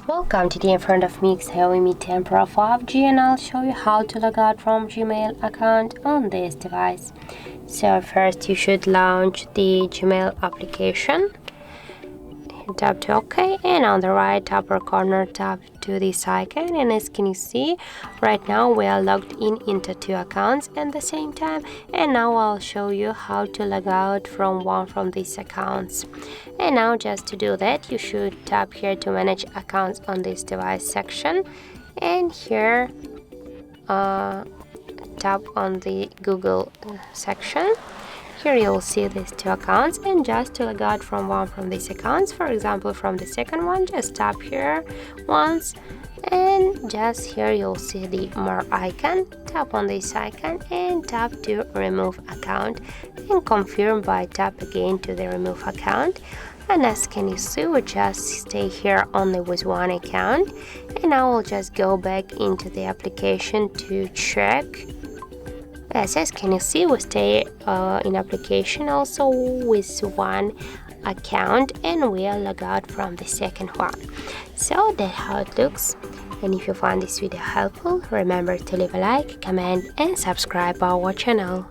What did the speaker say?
Welcome, today in front of me XIAOMI Mi 10 Pro 5G, and I'll show you how to log out from Gmail account on this device. So first you should launch the Gmail application. Tap to OK, and on the right upper corner tap to this icon, and as can you see, right now we are logged in into two accounts at the same time, and now I'll show you how to log out from one from these accounts. And now just to do that, you should tap here to manage accounts on this device section, and here tap on the Google section. Here you'll see these two accounts, and just to log out from one from these accounts, for example from the second one, just tap here once, and just here you'll see the more icon. Tap on this icon and tap to remove account, and confirm by tap again to the remove account. And as can you see, we just stay here only with one account, and now we'll just go back into the application to check. As can you see, we stay in application also with one account, and we are logged out from the second one. So that's how it looks. And if you found this video helpful, remember to leave a like, comment and subscribe our channel.